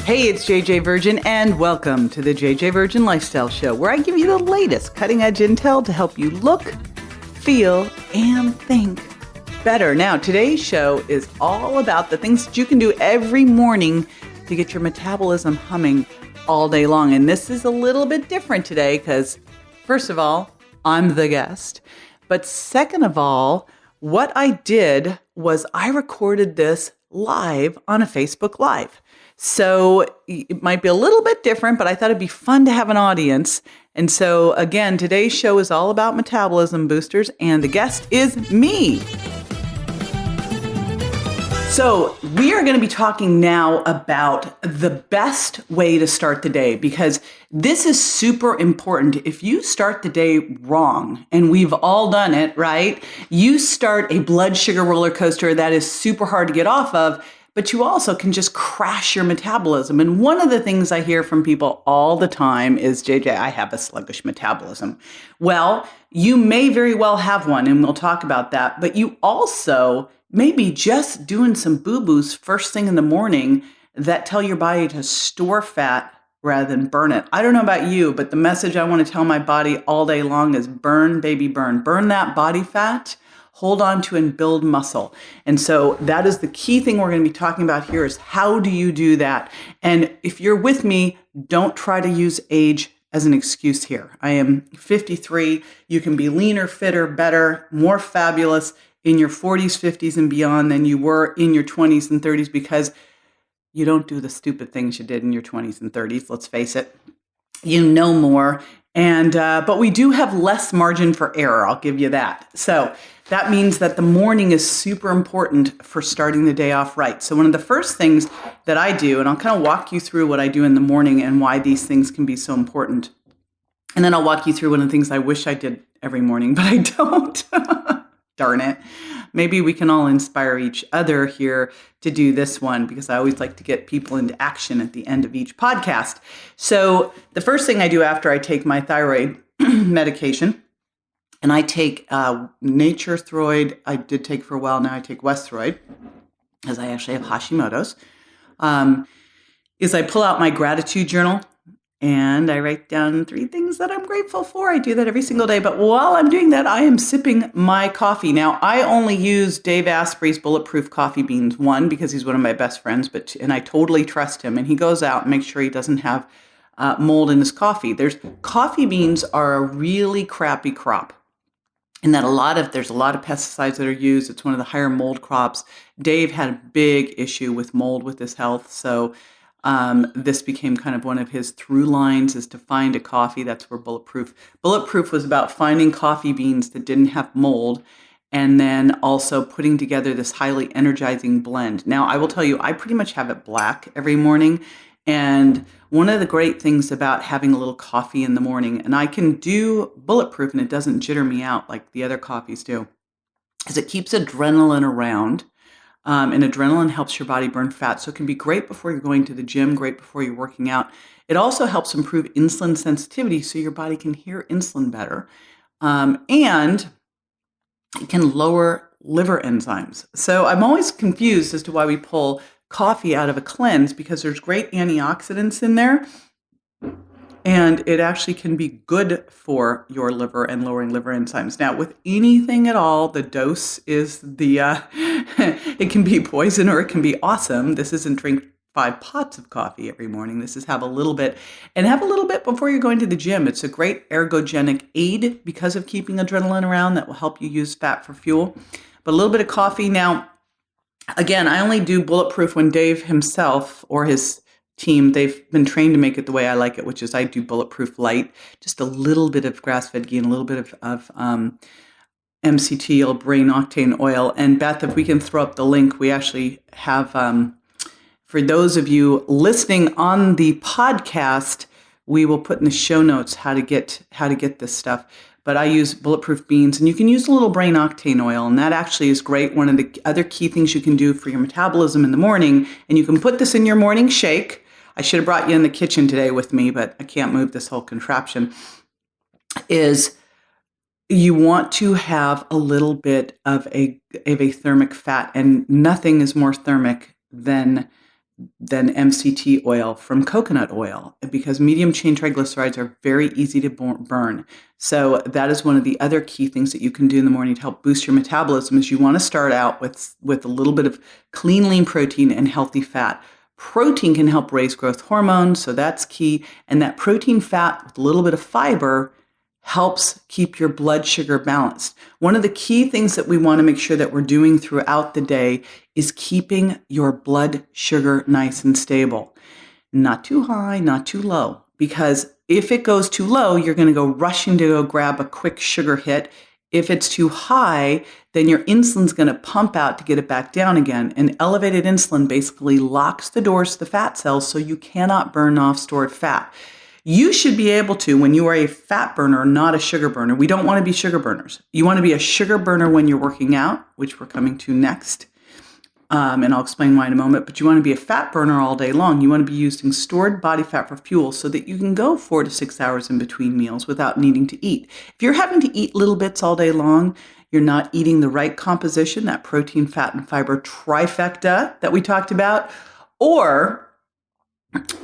Hey, it's JJVirgin, and welcome to the JJVirgin Lifestyle Show, where I give you the latest cutting-edge intel to help you look, feel, and think better. Now, today's show is all about the things that you can do every morning to get your metabolism humming all day long. And this is a little bit different today because, first of all, I'm the guest. But second of all, what I did was I recorded this live on a Facebook Live. So it might be a little bit different, but I thought it'd be fun to have an audience. And so again, today's show is all about metabolism boosters, and the guest is me. So we are going to be talking now about the best way to start the day, because this is super important. If you start the day wrong, and we've all done it, right? You start a blood sugar roller coaster that is super hard to get off of, but you also can just crash your metabolism. And one of the things I hear from people all the time is, JJ, I have a sluggish metabolism. Well, you may very well have one, and we'll talk about that, but you also maybe just doing some boo-boos first thing in the morning that tell your body to store fat rather than burn it. I don't know about you, but the message I want to tell my body all day long is burn, baby, burn. Burn that body fat, hold on to and build muscle. And so that is the key thing we're going to be talking about here is how do you do that? And if you're with me, don't try to use age as an excuse here. I am 53. You can be leaner, fitter, better, more fabulous in your 40s, 50s, and beyond than you were in your 20s and 30s because you don't do the stupid things you did in your 20s and 30s. Let's face it. You know more. And but we do have less margin for error. I'll give you that. So that means that the morning is super important for starting the day off right. So one of the first things that I do, and I'll kind of walk you through what I do in the morning and why these things can be so important. And then I'll walk you through one of the things I wish I did every morning, but I don't. Darn it. Maybe we can all inspire each other here to do this one because I always like to get people into action at the end of each podcast. So the first thing I do after I take my thyroid medication, and I take Nature Throid, I did take for a while, now I take Westroid, because I actually have Hashimoto's, is I pull out my gratitude journal and I write down 3 things that I'm grateful for. I do that every single day. But while I'm doing that, I am sipping my coffee. Now, I only use Dave Asprey's bulletproof coffee beans. One, because he's one of my best friends, and I totally trust him. And he goes out and makes sure he doesn't have mold in his coffee. Coffee beans are a really crappy crop. And that there's a lot of pesticides that are used. It's one of the higher mold crops. Dave had a big issue with mold with his health. So this became kind of one of his through lines is to find a coffee. That's where Bulletproof was about finding coffee beans that didn't have mold and then also putting together this highly energizing blend. Now, I will tell you, I pretty much have it black every morning. And one of the great things about having a little coffee in the morning, and I can do Bulletproof and it doesn't jitter me out like the other coffees do, is it keeps adrenaline around. And adrenaline helps your body burn fat. So it can be great before you're going to the gym, great before you're working out. It also helps improve insulin sensitivity so your body can hear insulin better. And it can lower liver enzymes. So I'm always confused as to why we pull coffee out of a cleanse because there's great antioxidants in there. And it actually can be good for your liver and lowering liver enzymes. Now, with anything at all, the dose is it can be poison or it can be awesome. This isn't drink 5 pots of coffee every morning. This is have a little bit before you're going to the gym. It's a great ergogenic aid because of keeping adrenaline around that will help you use fat for fuel. But a little bit of coffee. Now, again, I only do Bulletproof when Dave himself or his team, they've been trained to make it the way I like it, which is I do Bulletproof Light, just a little bit of grass-fed ghee and a little bit of MCT or brain octane oil. And Beth, if we can throw up the link, we actually have, for those of you listening on the podcast, we will put in the show notes how to get this stuff. But I use Bulletproof beans, and you can use a little brain octane oil, and that actually is great. One of the other key things you can do for your metabolism in the morning, and you can put this in your morning shake. I should have brought you in the kitchen today with me, but I can't move this whole contraption, is you want to have a little bit of a thermic fat, and nothing is more thermic than than MCT oil from coconut oil, because medium chain triglycerides are very easy to burn. So that is one of the other key things that you can do in the morning to help boost your metabolism. Is you want to start out with a little bit of clean, lean protein and healthy fat. Protein can help raise growth hormone, so that's key. And that protein fat with a little bit of fiber helps keep your blood sugar balanced. One of the key things that we want to make sure that we're doing throughout the day is keeping your blood sugar nice and stable. Not too high, not too low, because if it goes too low, you're going to go rushing to go grab a quick sugar hit. If it's too high, then your insulin's going to pump out to get it back down again. And elevated insulin basically locks the doors to the fat cells, so you cannot burn off stored fat. You should be able to, when you are a fat burner, not a sugar burner. We don't want to be sugar burners. You want to be a sugar burner when you're working out, which we're coming to next. And I'll explain why in a moment. But you want to be a fat burner all day long. You want to be using stored body fat for fuel so that you can go 4 to 6 hours in between meals without needing to eat. If you're having to eat little bits all day long, you're not eating the right composition, that protein, fat, and fiber trifecta that we talked about, or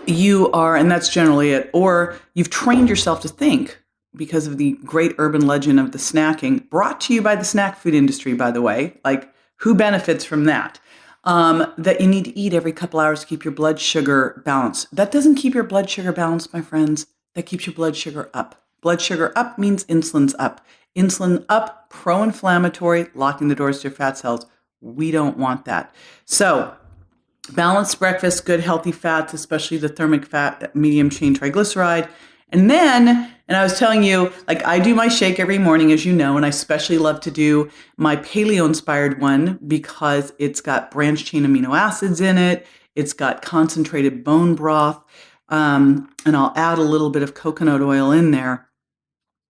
you are, and that's generally it, or you've trained yourself to think, because of the great urban legend of the snacking, brought to you by the snack food industry, by the way, like who benefits from that? That you need to eat every couple hours to keep your blood sugar balanced. That doesn't keep your blood sugar balanced, my friends. That keeps your blood sugar up. Blood sugar up means insulin's up. Insulin up, pro-inflammatory, locking the doors to your fat cells. We don't want that. So balanced breakfast, good healthy fats, especially the thermic fat, medium chain triglyceride. And then, and I was telling you, like I do my shake every morning, as you know, and I especially love to do my paleo-inspired one because it's got branched chain amino acids in it. It's got concentrated bone broth. And I'll add a little bit of coconut oil in there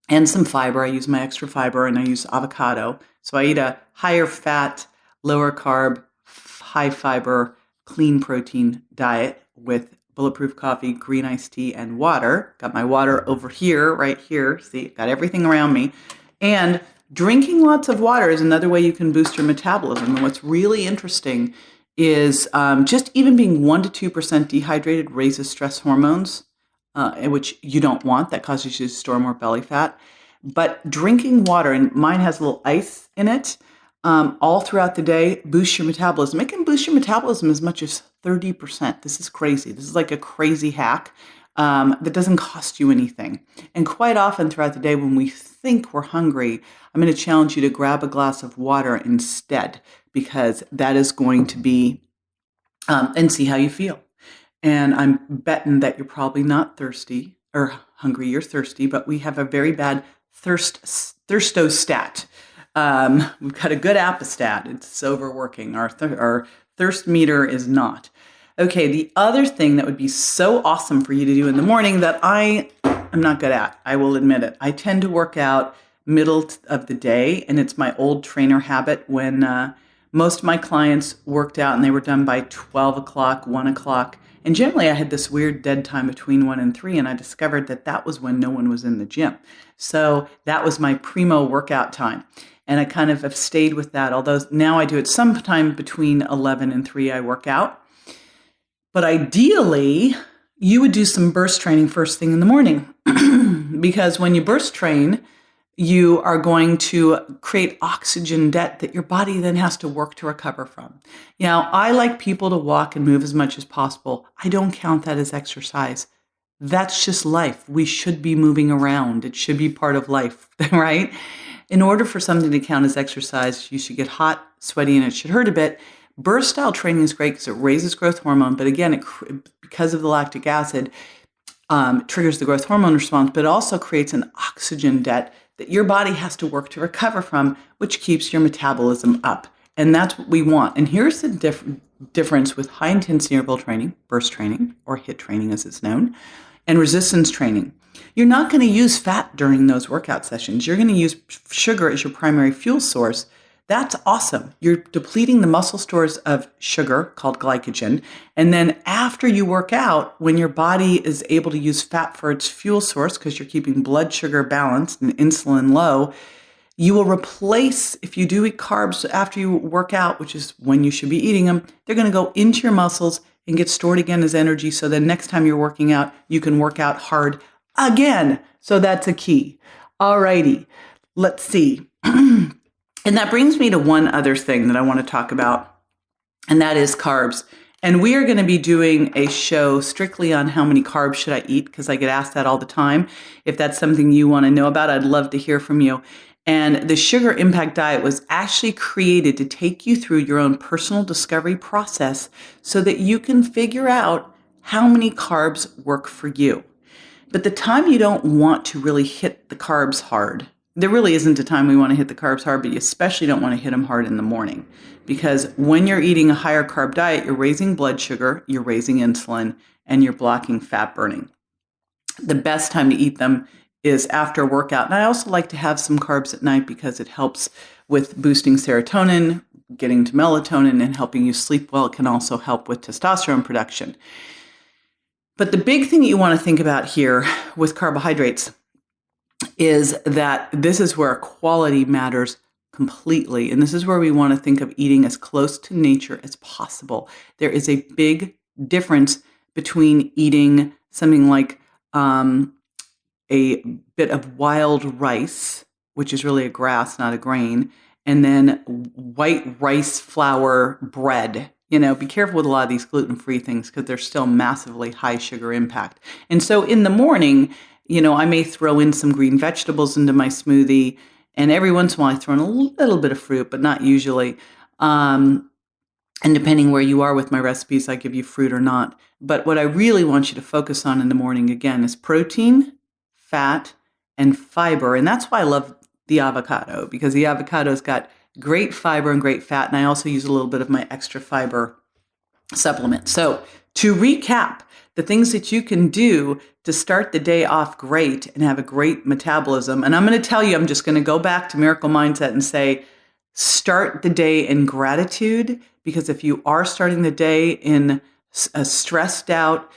and some fiber. I use my extra fiber and I use avocado. So I eat a higher fat, lower carb, high fiber, clean protein diet with bulletproof coffee, green iced tea, and water. Got my water over here, right here. See, got everything around me. And drinking lots of water is another way you can boost your metabolism. And what's really interesting is just even being 1% to 2% dehydrated raises stress hormones, which you don't want. That causes you to store more belly fat. But drinking water, and mine has a little ice in it, all throughout the day, boost your metabolism. It can boost your metabolism as much as 30%. This is crazy. This is like a crazy hack that doesn't cost you anything. And quite often throughout the day when we think we're hungry, I'm going to challenge you to grab a glass of water instead, because that is going to be, and see how you feel. And I'm betting that you're probably not thirsty or hungry, you're thirsty, but we have a very bad thirstostat. We've got a good apostat. It's overworking. Our thirst meter is not. Okay, the other thing that would be so awesome for you to do in the morning that I am not good at, I will admit it. I tend to work out middle of the day, and it's my old trainer habit when most of my clients worked out and they were done by 12 o'clock, 1 o'clock. And generally I had this weird dead time between 1 and 3, and I discovered that that was when no one was in the gym. So that was my primo workout time. And I kind of have stayed with that, although now I do it sometime between 11 and 3 I work out. But ideally, you would do some burst training first thing in the morning because when you burst train, you are going to create oxygen debt that your body then has to work to recover from. Now, I like people to walk and move as much as possible. I don't count that as exercise. That's just life. We should be moving around. It should be part of life, right? In order for something to count as exercise, you should get hot, sweaty, and it should hurt a bit. Burst style training is great because it raises growth hormone, but again, because of the lactic acid, triggers the growth hormone response, but it also creates an oxygen debt that your body has to work to recover from, which keeps your metabolism up. And that's what we want. And here's the difference with high intensity interval training, burst training, or HIIT training as it's known, and resistance training. You're not going to use fat during those workout sessions. You're going to use sugar as your primary fuel source. That's awesome. You're depleting the muscle stores of sugar called glycogen. And then after you work out, when your body is able to use fat for its fuel source, because you're keeping blood sugar balanced and insulin low, you will replace, if you do eat carbs after you work out, which is when you should be eating them, they're going to go into your muscles and get stored again as energy. So then next time you're working out, you can work out hard again. So that's a key. All righty. Let's see. And that brings me to one other thing that I want to talk about, and that is carbs. And we are going to be doing a show strictly on how many carbs should I eat, because I get asked that all the time. If that's something you want to know about, I'd love to hear from you. And the Sugar Impact Diet was actually created to take you through your own personal discovery process so that you can figure out how many carbs work for you. But the time you don't want to really hit the carbs hard, there really isn't a time we want to hit the carbs hard, but you especially don't want to hit them hard in the morning. Because when you're eating a higher carb diet, you're raising blood sugar, you're raising insulin, and you're blocking fat burning. The best time to eat them is after a workout. And I also like to have some carbs at night because it helps with boosting serotonin, getting to melatonin, and helping you sleep well. It can also help with testosterone production. But the big thing you want to think about here with carbohydrates is that this is where quality matters completely. And this is where we want to think of eating as close to nature as possible. There is a big difference between eating something like a bit of wild rice, which is really a grass, not a grain, and then white rice flour bread. Be careful with a lot of these gluten-free things because they're still massively high sugar impact. And so in the morning, I may throw in some green vegetables into my smoothie, and every once in a while I throw in a little bit of fruit, but not usually. And depending where you are with my recipes, I give you fruit or not. But what I really want you to focus on in the morning, again, is protein, fat, and fiber. And that's why I love the avocado, because the avocado's got great fiber and great fat. And I also use a little bit of my extra fiber supplement. So to recap, the things that you can do to start the day off great and have a great metabolism. And I'm going to tell you, I'm just going to go back to Miracle Mindset and say, start the day in gratitude, because if you are starting the day in a stressed out,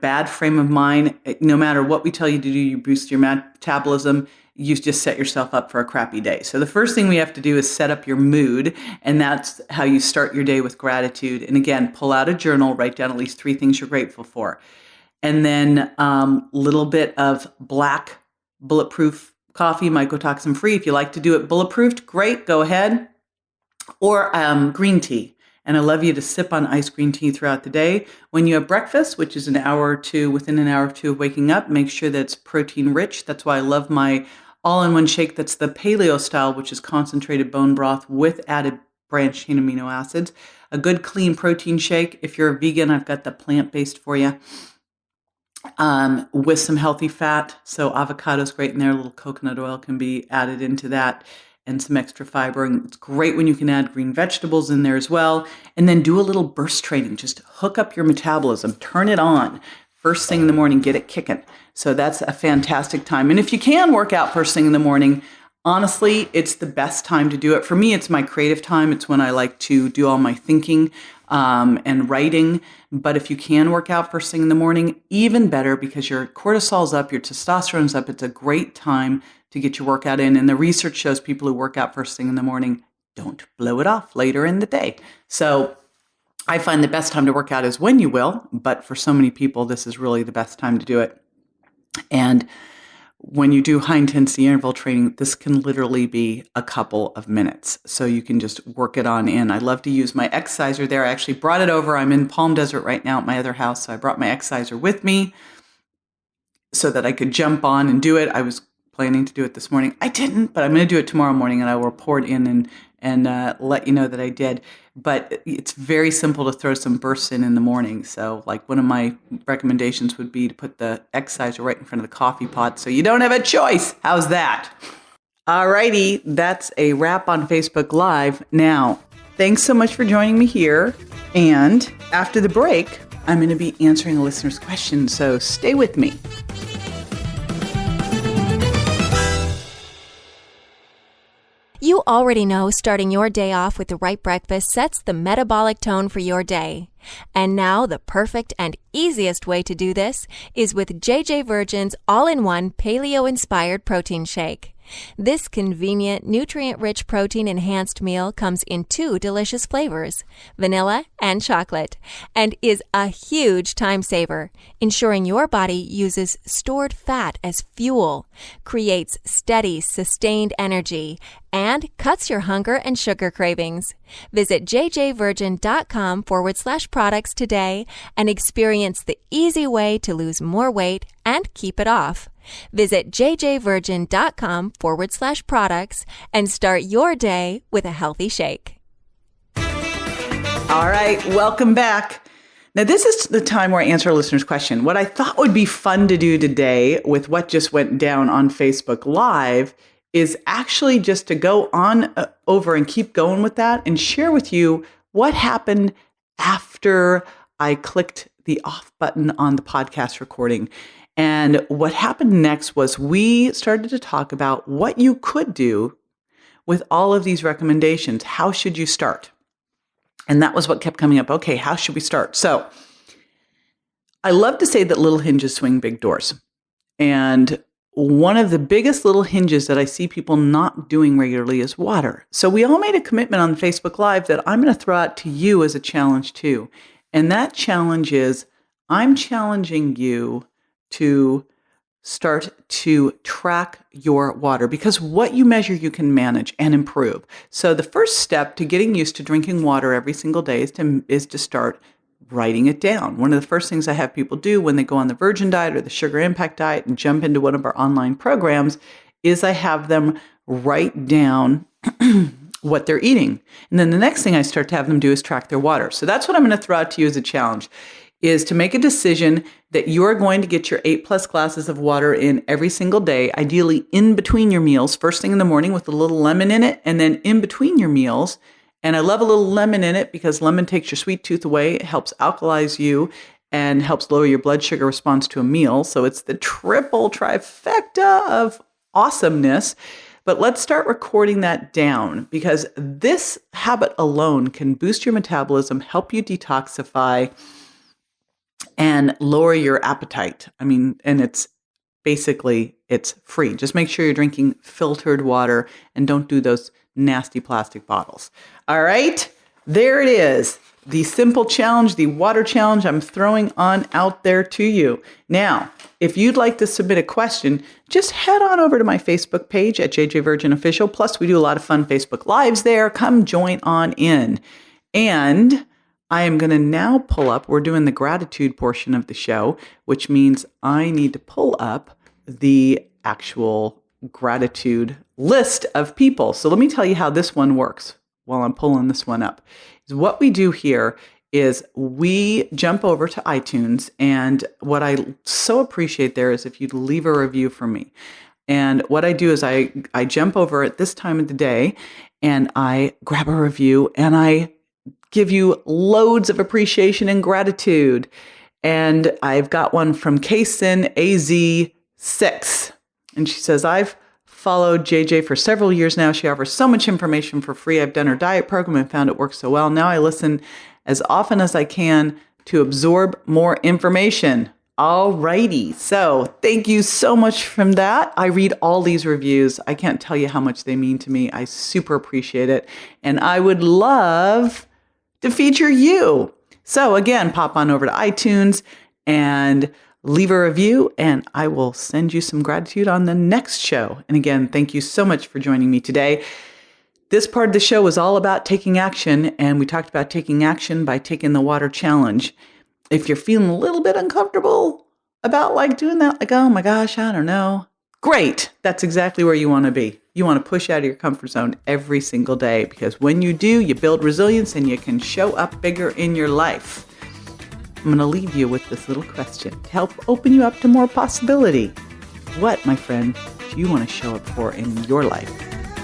bad frame of mind, no matter what we tell you to do, you boost your metabolism, you just set yourself up for a crappy day. So the first thing we have to do is set up your mood, and that's how you start your day, with gratitude. And again, pull out a journal, write down at least 3 things you're grateful for. And then little bit of black bulletproof coffee, mycotoxin free. If you like to do it bulletproofed, great, go ahead. Or green tea. And I love you to sip on iced green tea throughout the day. When you have breakfast, which is within an hour or two of waking up, make sure that it's protein rich. That's why I love my all-in-one shake that's the paleo style, which is concentrated bone broth with added branched chain amino acids. A good clean protein shake. If you're a vegan, I've got the plant-based for you. With some healthy fat. So avocado's great in there. A little coconut oil can be added into that, and some extra fiber. And it's great when you can add green vegetables in there as well. And then do a little burst training. Just hook up your metabolism, turn it on. First thing in the morning, get it kicking. So that's a fantastic time. And if you can work out first thing in the morning, honestly, it's the best time to do it. For me, it's my creative time. It's when I like to do all my thinking and writing. But if you can work out first thing in the morning, even better, because your cortisol's up, your testosterone's up. It's a great time to get your workout in. And the research shows people who work out first thing in the morning don't blow it off later in the day. So I find the best time to work out is when you will, but for so many people, this is really the best time to do it. And when you do high intensity interval training, this can literally be a couple of minutes. So you can just work it on in. I love to use my exerciser there. I actually brought it over. I'm in Palm Desert right now at my other house. So I brought my exerciser with me so that I could jump on and do it. I was planning to do it this morning. I didn't, but I'm going to do it tomorrow morning, and I will report in and let you know that I did. But it's very simple to throw some bursts in the morning. So like one of my recommendations would be to put the exerciser right in front of the coffee pot so you don't have a choice. How's that? All righty. That's a wrap on Facebook Live. Now, thanks so much for joining me here. And after the break, I'm going to be answering a listener's question. So stay with me. You already know starting your day off with the right breakfast sets the metabolic tone for your day. And now the perfect and easiest way to do this is with JJVirgin's all-in-one paleo-inspired protein shake. This convenient, nutrient-rich protein-enhanced meal comes in 2 delicious flavors, vanilla and chocolate, and is a huge time saver, ensuring your body uses stored fat as fuel, creates steady, sustained energy, and cuts your hunger and sugar cravings. Visit JJVirgin.com/products today and experience the easy way to lose more weight and keep it off. Visit JJVirgin.com/products and start your day with a healthy shake. All right, welcome back. Now, this is the time where I answer a listener's question. What I thought would be fun to do today with what just went down on Facebook Live is actually just to go on over and keep going with that and share with you what happened after I clicked the off button on the podcast recording. And what happened next was we started to talk about what you could do with all of these recommendations. How should you start? And that was what kept coming up. Okay, how should we start? So I love to say that little hinges swing big doors. And one of the biggest little hinges that I see people not doing regularly is water. So we all made a commitment on Facebook Live that I'm going to throw out to you as a challenge too. And that challenge is I'm challenging you to start to track your water, because what you measure, you can manage and improve. So the first step to getting used to drinking water every single day is to start writing it down. One of the first things I have people do when they go on the Virgin diet or the sugar impact diet and jump into one of our online programs is I have them write down what they're eating. And then the next thing I start to have them do is track their water. So that's what I'm going to throw out to you as a challenge, is to make a decision that you're going to get your 8+ glasses of water in every single day, ideally in between your meals, first thing in the morning with a little lemon in it, and then in between your meals. And I love a little lemon in it because lemon takes your sweet tooth away, it helps alkalize you, and helps lower your blood sugar response to a meal. So it's the triple trifecta of awesomeness. But let's start recording that down, because this habit alone can boost your metabolism, help you detoxify, and lower your appetite. I mean, and it's free. Just make sure you're drinking filtered water and don't do those nasty plastic bottles. All right, there it is. The simple challenge, the water challenge I'm throwing on out there to you. Now, if you'd like to submit a question, just head on over to my Facebook page at JJVirgin Official. Plus, we do a lot of fun Facebook Lives there. Come join on in. And I am going to now pull up, we're doing the gratitude portion of the show, which means I need to pull up the actual gratitude list of people. So let me tell you how this one works while I'm pulling this one up. What we do here is we jump over to iTunes, and what I so appreciate there is if you'd leave a review for me. And what I do is I jump over at this time of the day and I grab a review and I give you loads of appreciation and gratitude. And I've got one from Kaysen AZ6. And she says, I've followed JJ for several years now. She offers so much information for free. I've done her diet program and found it works so well. Now I listen as often as I can to absorb more information. All righty. So thank you so much from that. I read all these reviews. I can't tell you how much they mean to me. I super appreciate it. And I would love to feature you. So again, pop on over to iTunes and leave a review, and I will send you some gratitude on the next show. And again, thank you so much for joining me today. This part of the show was all about taking action, and we talked about taking action by taking the water challenge. If you're feeling a little bit uncomfortable about doing that, oh my gosh, I don't know. Great. That's exactly where you want to be. You want to push out of your comfort zone every single day, because when you do, you build resilience and you can show up bigger in your life. I'm going to leave you with this little question to help open you up to more possibility. What, my friend, do you want to show up for in your life?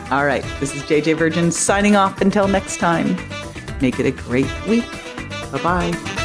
All right, this is JJ Virgin signing off until next time. Make it a great week. Bye-bye.